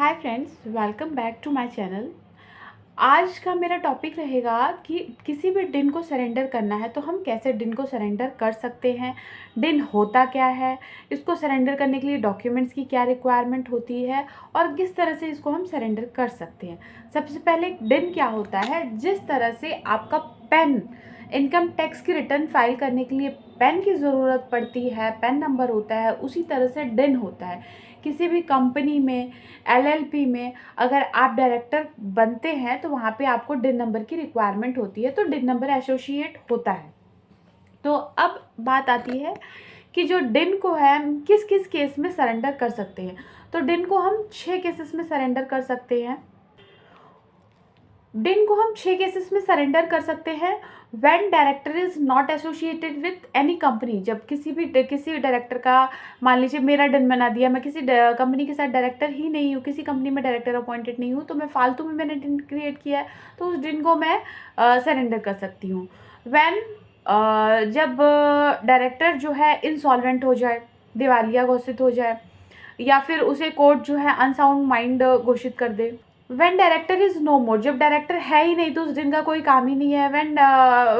Hi friends, welcome back to my channel. आज का मेरा टॉपिक रहेगा कि किसी भी दिन को सरेंडर करना है तो हम कैसे दिन को सरेंडर कर सकते हैं, दिन होता क्या है, इसको सरेंडर करने के लिए डॉक्यूमेंट्स की क्या रिक्वायरमेंट होती है और किस तरह से इसको हम सरेंडर कर सकते हैं। सबसे पहले दिन क्या होता है, जिस तरह से आपका पेन इनकम टैक्स की रिटर्न फाइल करने के लिए पेन की ज़रूरत पड़ती है, पेन नंबर होता है, उसी तरह से दिन होता है। किसी भी कंपनी में, एलएलपी में अगर आप डायरेक्टर बनते हैं तो वहाँ पे आपको डिन नंबर की रिक्वायरमेंट होती है, तो डिन नंबर एसोसिएट होता है। तो अब बात आती है कि जो डिन को है हम किस किस केस में सरेंडर कर सकते हैं। तो डिन को हम 6 केसेस में सरेंडर कर सकते हैं। डिन को हम 6 केसेस में सरेंडर कर सकते हैं। When director is not associated with any company, जब किसी डायरेक्टर का, मान लीजिए मेरा डिन बना दिया, मैं किसी कंपनी के साथ डायरेक्टर ही नहीं हूँ, किसी कंपनी में डायरेक्टर अपॉइंटेड नहीं हूँ, तो मैं फालतू में मैंने डिन क्रिएट किया है, तो उस डिन को मैं सरेंडर कर सकती हूँ। व्हेन जब डायरेक्टर जो है इंसॉल्वेंट हो जाए, दिवालिया घोषित हो जाए, या फिर उसे कोर्ट जो है अनसाउंड माइंड घोषित कर दे। व्हेन डायरेक्टर इज नो मोर, जब डायरेक्टर है ही नहीं तो उस दिन का कोई काम ही नहीं है। व्हेन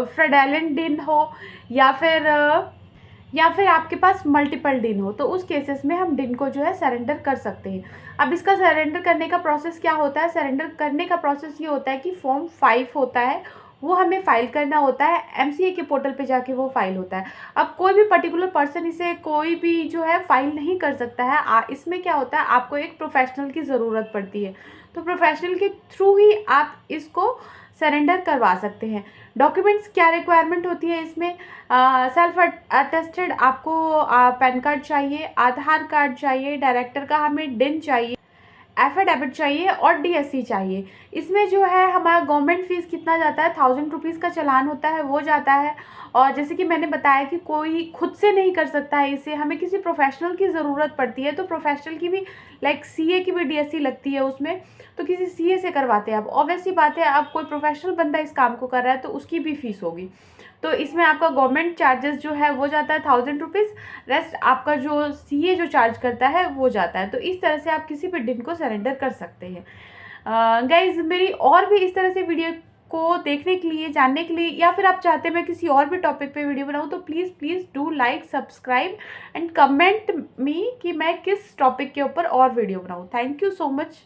फ्रेडेलेंट दिन हो, या फिर आपके पास मल्टीपल डिन हो, तो उस केसेस में हम डिन को जो है सरेंडर कर सकते हैं। अब इसका सरेंडर करने का प्रोसेस क्या होता है? सरेंडर करने का प्रोसेस ये होता है कि फॉर्म 5 होता है, वो हमें फाइल करना होता है, एमसीए के पोर्टल पे जाके वो फाइल होता है। अब कोई भी पर्टिकुलर पर्सन इसे कोई भी जो है फाइल नहीं कर सकता है। इसमें क्या होता है, आपको एक प्रोफेशनल की ज़रूरत पड़ती है, तो प्रोफेशनल के थ्रू ही आप इसको सरेंडर करवा सकते हैं। डॉक्यूमेंट्स क्या रिक्वायरमेंट होती है इसमें? सेल्फ अटेस्टेड आपको पैन कार्ड चाहिए, आधार कार्ड चाहिए, डायरेक्टर का हमें डिन चाहिए, एफिडेविट चाहिए और डीएससी चाहिए। इसमें जो है हमारा गवर्नमेंट फीस कितना जाता है, 1000 रुपीज़ का चालान होता है, वो जाता है। और जैसे कि मैंने बताया कि कोई खुद से नहीं कर सकता है इसे, हमें किसी प्रोफेशनल की ज़रूरत पड़ती है, तो प्रोफेशनल की भी लाइक सीए की भी डीएससी लगती है उसमें, तो किसी सीए से करवाते हैं। अब ऑब्वियस सी बात है, अब कोई प्रोफेशनल बंदा इस काम को कर रहा है तो उसकी भी फीस होगी। तो इसमें आपका गवर्नमेंट चार्जेस जो है वो जाता है 1000 रुपीज़, रेस्ट आपका जो सीए जो चार्ज करता है वो जाता है। तो इस तरह से आप किसी भी डिन को सरेंडर कर सकते हैं। गाइज, मेरी और भी इस तरह से वीडियो को देखने के लिए, जानने के लिए, या फिर आप चाहते हैं मैं किसी और भी टॉपिक पे वीडियो बनाऊँ, तो please please do like, subscribe and comment me कि मैं किस टॉपिक के ऊपर और वीडियो बनाऊँ। Thank you so much.